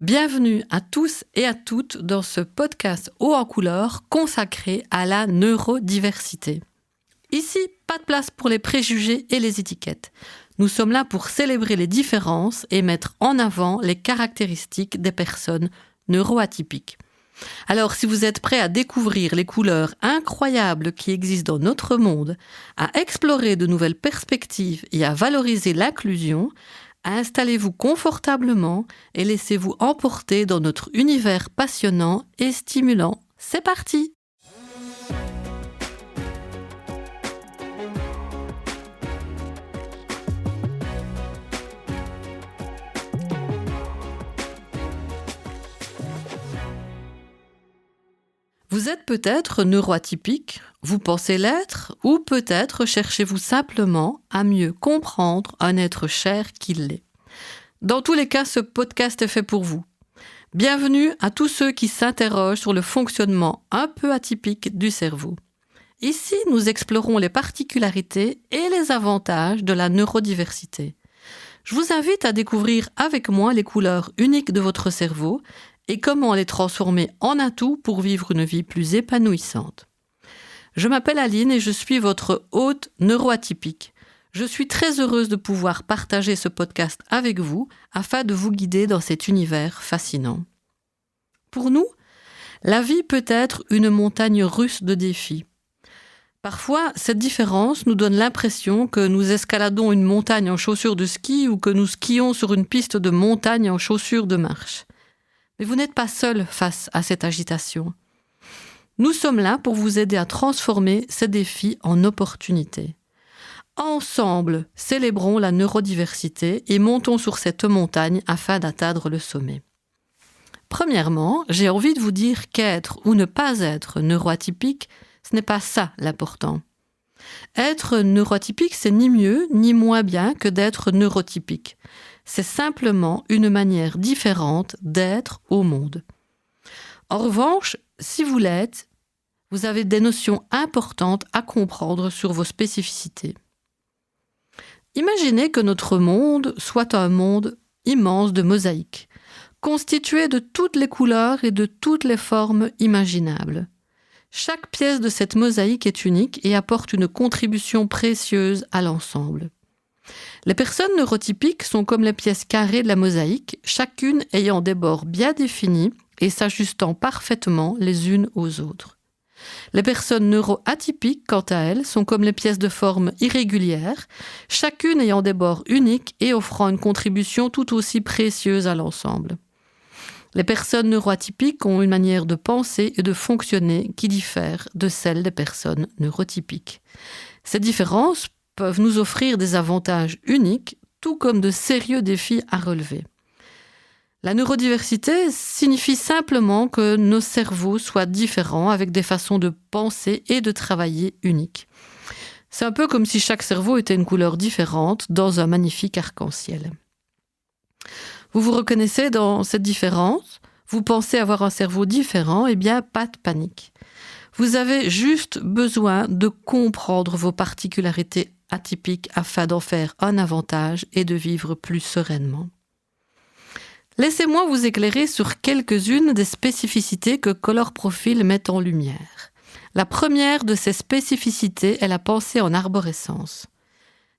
Bienvenue à tous et à toutes dans ce podcast haut en couleur consacré à la neurodiversité. Ici, pas de place pour les préjugés et les étiquettes. Nous sommes là pour célébrer les différences et mettre en avant les caractéristiques des personnes neuroatypiques. Alors, si vous êtes prêts à découvrir les couleurs incroyables qui existent dans notre monde, à explorer de nouvelles perspectives et à valoriser l'inclusion, installez-vous confortablement et laissez-vous emporter dans notre univers passionnant et stimulant. C'est parti! Vous êtes peut-être neuroatypique, vous pensez l'être, ou peut-être cherchez-vous simplement à mieux comprendre un être cher qu'il l'est. Dans tous les cas, ce podcast est fait pour vous. Bienvenue à tous ceux qui s'interrogent sur le fonctionnement un peu atypique du cerveau. Ici, nous explorons les particularités et les avantages de la neurodiversité. Je vous invite à découvrir avec moi les couleurs uniques de votre cerveau et comment les transformer en atout pour vivre une vie plus épanouissante. Je m'appelle Aline et je suis votre hôte neuroatypique. Je suis très heureuse de pouvoir partager ce podcast avec vous afin de vous guider dans cet univers fascinant. Pour nous, la vie peut être une montagne russe de défis. Parfois, cette différence nous donne l'impression que nous escaladons une montagne en chaussures de ski ou que nous skions sur une piste de montagne en chaussures de marche. Mais vous n'êtes pas seul face à cette agitation. Nous sommes là pour vous aider à transformer ces défis en opportunités. Ensemble, célébrons la neurodiversité et montons sur cette montagne afin d'atteindre le sommet. Premièrement, j'ai envie de vous dire qu'être ou ne pas être neuroatypique, ce n'est pas ça l'important. Être neuroatypique, c'est ni mieux ni moins bien que d'être neurotypique. C'est simplement une manière différente d'être au monde. En revanche, si vous l'êtes, vous avez des notions importantes à comprendre sur vos spécificités. Imaginez que notre monde soit un monde immense de mosaïques, constitué de toutes les couleurs et de toutes les formes imaginables. Chaque pièce de cette mosaïque est unique et apporte une contribution précieuse à l'ensemble. Les personnes neurotypiques sont comme les pièces carrées de la mosaïque, chacune ayant des bords bien définis et s'ajustant parfaitement les unes aux autres. Les personnes neuroatypiques, quant à elles, sont comme les pièces de forme irrégulière, chacune ayant des bords uniques et offrant une contribution tout aussi précieuse à l'ensemble. Les personnes neuroatypiques ont une manière de penser et de fonctionner qui diffère de celle des personnes neurotypiques. Ces différences peuvent nous offrir des avantages uniques, tout comme de sérieux défis à relever. La neurodiversité signifie simplement que nos cerveaux soient différents avec des façons de penser et de travailler uniques. C'est un peu comme si chaque cerveau était une couleur différente dans un magnifique arc-en-ciel. Vous vous reconnaissez dans cette différence? Vous pensez avoir un cerveau différent? Eh bien, pas de panique. Vous avez juste besoin de comprendre vos particularités atypiques afin d'en faire un avantage et de vivre plus sereinement. Laissez-moi vous éclairer sur quelques-unes des spécificités que Color Profile met en lumière. La première de ces spécificités est la pensée en arborescence.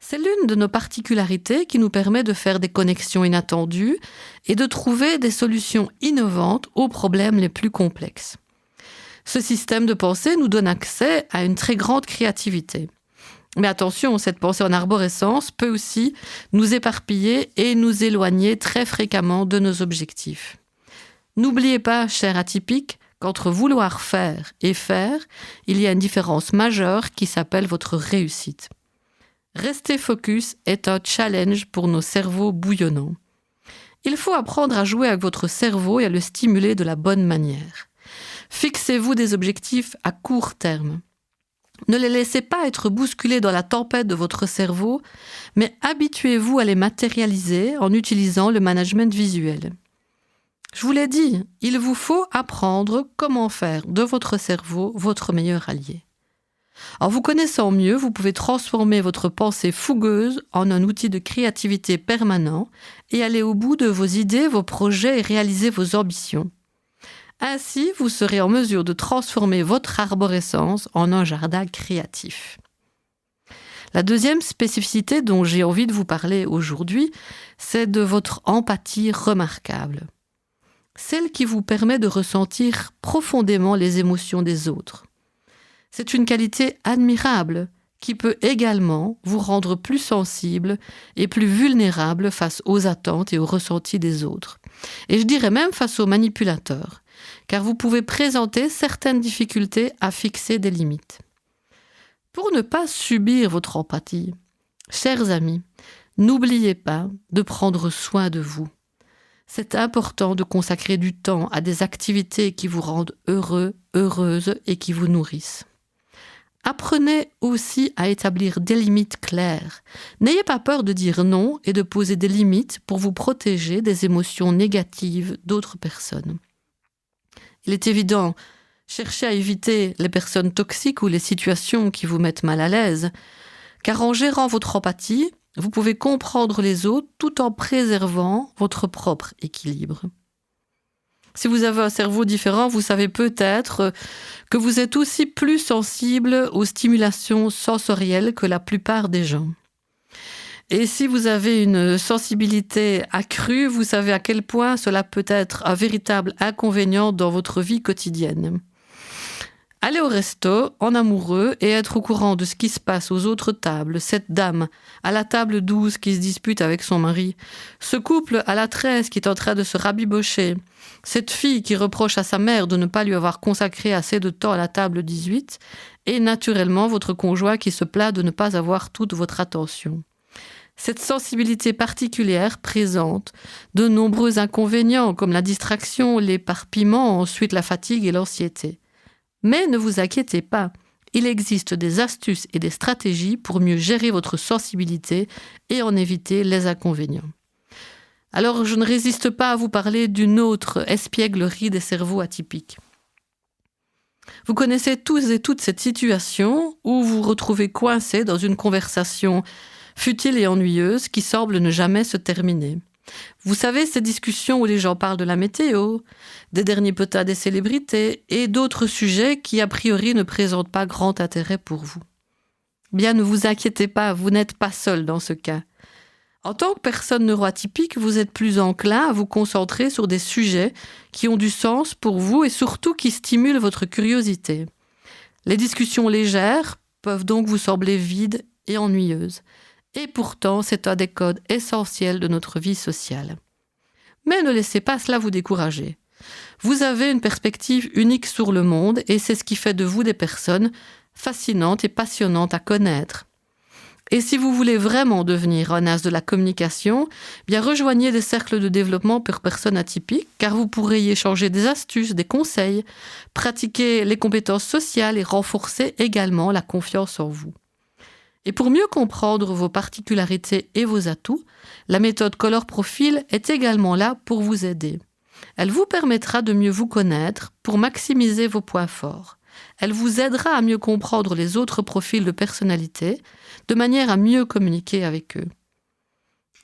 C'est l'une de nos particularités qui nous permet de faire des connexions inattendues et de trouver des solutions innovantes aux problèmes les plus complexes. Ce système de pensée nous donne accès à une très grande créativité. Mais attention, cette pensée en arborescence peut aussi nous éparpiller et nous éloigner très fréquemment de nos objectifs. N'oubliez pas, cher atypique, qu'entre vouloir faire et faire, il y a une différence majeure qui s'appelle votre réussite. Rester focus est un challenge pour nos cerveaux bouillonnants. Il faut apprendre à jouer avec votre cerveau et à le stimuler de la bonne manière. Fixez-vous des objectifs à court terme. Ne les laissez pas être bousculés dans la tempête de votre cerveau, mais habituez-vous à les matérialiser en utilisant le management visuel. Je vous l'ai dit, il vous faut apprendre comment faire de votre cerveau votre meilleur allié. En vous connaissant mieux, vous pouvez transformer votre pensée fougueuse en un outil de créativité permanent et aller au bout de vos idées, vos projets et réaliser vos ambitions. Ainsi, vous serez en mesure de transformer votre arborescence en un jardin créatif. La deuxième spécificité dont j'ai envie de vous parler aujourd'hui, c'est de votre empathie remarquable. Celle qui vous permet de ressentir profondément les émotions des autres. C'est une qualité admirable qui peut également vous rendre plus sensible et plus vulnérable face aux attentes et aux ressentis des autres. Et je dirais même face aux manipulateurs, car vous pouvez présenter certaines difficultés à fixer des limites. Pour ne pas subir votre empathie, chers amis, n'oubliez pas de prendre soin de vous. C'est important de consacrer du temps à des activités qui vous rendent heureux, heureuses et qui vous nourrissent. Apprenez aussi à établir des limites claires. N'ayez pas peur de dire non et de poser des limites pour vous protéger des émotions négatives d'autres personnes. Il est évident, cherchez à éviter les personnes toxiques ou les situations qui vous mettent mal à l'aise, car en gérant votre empathie, vous pouvez comprendre les autres tout en préservant votre propre équilibre. Si vous avez un cerveau différent, vous savez peut-être que vous êtes aussi plus sensible aux stimulations sensorielles que la plupart des gens. Et si vous avez une sensibilité accrue, vous savez à quel point cela peut être un véritable inconvénient dans votre vie quotidienne. Aller au resto, en amoureux, et être au courant de ce qui se passe aux autres tables, cette dame à la table 12 qui se dispute avec son mari, ce couple à la 13 qui est en train de se rabibocher, cette fille qui reproche à sa mère de ne pas lui avoir consacré assez de temps à la table 18, et naturellement votre conjoint qui se plaint de ne pas avoir toute votre attention. Cette sensibilité particulière présente de nombreux inconvénients comme la distraction, l'éparpillement, ensuite la fatigue et l'anxiété. Mais ne vous inquiétez pas, il existe des astuces et des stratégies pour mieux gérer votre sensibilité et en éviter les inconvénients. Alors je ne résiste pas à vous parler d'une autre espièglerie des cerveaux atypiques. Vous connaissez tous et toutes cette situation où vous vous retrouvez coincé dans une conversation futile et ennuyeuse qui semble ne jamais se terminer. Vous savez, ces discussions où les gens parlent de la météo, des derniers potins des célébrités et d'autres sujets qui, a priori, ne présentent pas grand intérêt pour vous. Bien, ne vous inquiétez pas, vous n'êtes pas seul dans ce cas. En tant que personne neuroatypique, vous êtes plus enclin à vous concentrer sur des sujets qui ont du sens pour vous et surtout qui stimulent votre curiosité. Les discussions légères peuvent donc vous sembler vides et ennuyeuses. Et pourtant, c'est un des codes essentiels de notre vie sociale. Mais ne laissez pas cela vous décourager. Vous avez une perspective unique sur le monde et c'est ce qui fait de vous des personnes fascinantes et passionnantes à connaître. Et si vous voulez vraiment devenir un as de la communication, bien rejoignez des cercles de développement pour personnes atypiques car vous pourrez y échanger des astuces, des conseils, pratiquer les compétences sociales et renforcer également la confiance en vous. Et pour mieux comprendre vos particularités et vos atouts, la méthode Color Profil est également là pour vous aider. Elle vous permettra de mieux vous connaître pour maximiser vos points forts. Elle vous aidera à mieux comprendre les autres profils de personnalité, de manière à mieux communiquer avec eux.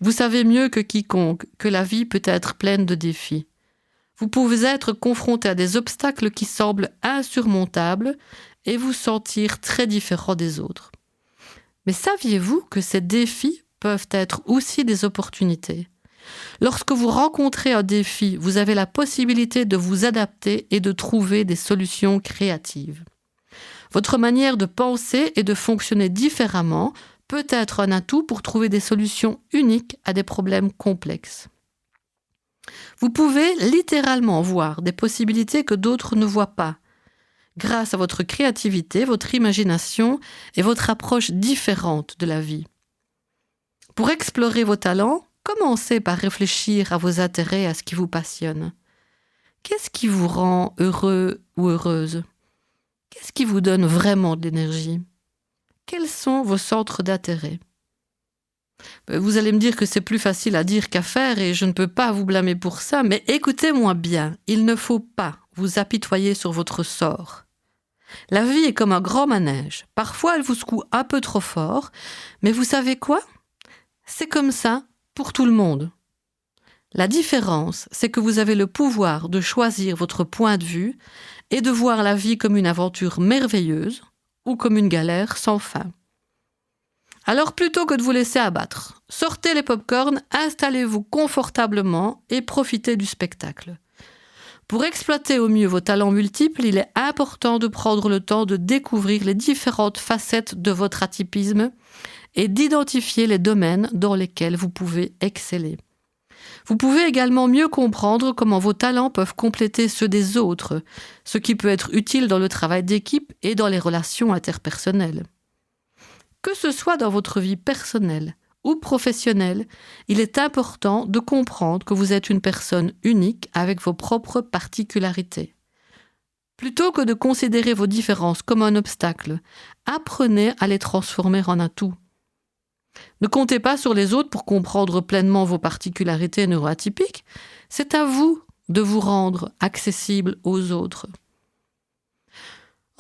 Vous savez mieux que quiconque que la vie peut être pleine de défis. Vous pouvez être confronté à des obstacles qui semblent insurmontables et vous sentir très différent des autres. Mais saviez-vous que ces défis peuvent être aussi des opportunités ? Lorsque vous rencontrez un défi, vous avez la possibilité de vous adapter et de trouver des solutions créatives. Votre manière de penser et de fonctionner différemment peut être un atout pour trouver des solutions uniques à des problèmes complexes. Vous pouvez littéralement voir des possibilités que d'autres ne voient pas, grâce à votre créativité, votre imagination et votre approche différente de la vie. Pour explorer vos talents, commencez par réfléchir à vos intérêts, à ce qui vous passionne. Qu'est-ce qui vous rend heureux ou heureuse ? Qu'est-ce qui vous donne vraiment de l'énergie ? Quels sont vos centres d'intérêt ? Vous allez me dire que c'est plus facile à dire qu'à faire et je ne peux pas vous blâmer pour ça, mais écoutez-moi bien, il ne faut pas vous apitoyer sur votre sort. La vie est comme un grand manège. Parfois, elle vous secoue un peu trop fort, mais vous savez quoi ? C'est comme ça pour tout le monde. La différence, c'est que vous avez le pouvoir de choisir votre point de vue et de voir la vie comme une aventure merveilleuse ou comme une galère sans fin. Alors plutôt que de vous laisser abattre, sortez les pop-corns, installez-vous confortablement et profitez du spectacle. Pour exploiter au mieux vos talents multiples, il est important de prendre le temps de découvrir les différentes facettes de votre atypisme et d'identifier les domaines dans lesquels vous pouvez exceller. Vous pouvez également mieux comprendre comment vos talents peuvent compléter ceux des autres, ce qui peut être utile dans le travail d'équipe et dans les relations interpersonnelles. Que ce soit dans votre vie personnelle ou professionnelle, il est important de comprendre que vous êtes une personne unique avec vos propres particularités. Plutôt que de considérer vos différences comme un obstacle, apprenez à les transformer en atouts. Ne comptez pas sur les autres pour comprendre pleinement vos particularités neuroatypiques. C'est à vous de vous rendre accessible aux autres.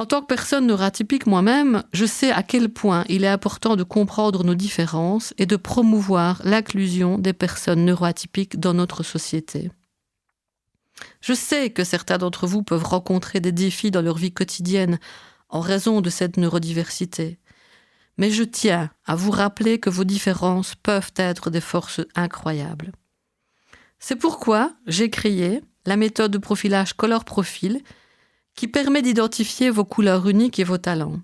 En tant que personne neuroatypique moi-même, je sais à quel point il est important de comprendre nos différences et de promouvoir l'inclusion des personnes neuroatypiques dans notre société. Je sais que certains d'entre vous peuvent rencontrer des défis dans leur vie quotidienne en raison de cette neurodiversité. Mais je tiens à vous rappeler que vos différences peuvent être des forces incroyables. C'est pourquoi j'ai créé la méthode de profilage Color Profile qui permet d'identifier vos couleurs uniques et vos talents.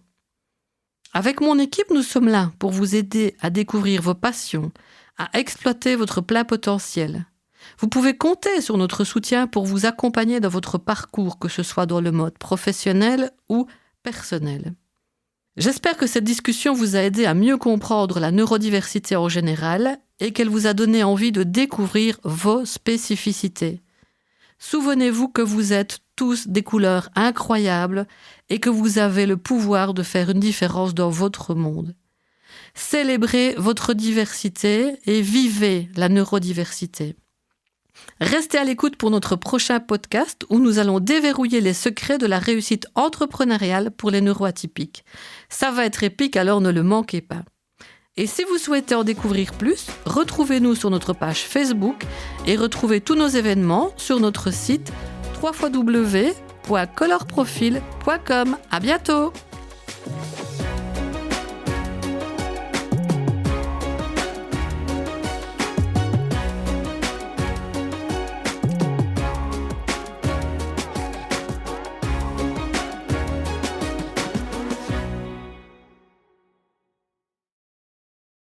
Avec mon équipe, nous sommes là pour vous aider à découvrir vos passions, à exploiter votre plein potentiel. Vous pouvez compter sur notre soutien pour vous accompagner dans votre parcours, que ce soit dans le mode professionnel ou personnel. J'espère que cette discussion vous a aidé à mieux comprendre la neurodiversité en général et qu'elle vous a donné envie de découvrir vos spécificités. Souvenez-vous que vous êtes tous des couleurs incroyables et que vous avez le pouvoir de faire une différence dans votre monde. Célébrez votre diversité et vivez la neurodiversité. Restez à l'écoute pour notre prochain podcast où nous allons déverrouiller les secrets de la réussite entrepreneuriale pour les neuroatypiques. Ça va être épique, alors ne le manquez pas. Et si vous souhaitez en découvrir plus, retrouvez-nous sur notre page Facebook et retrouvez tous nos événements sur notre site www.colorprofile.com. À bientôt!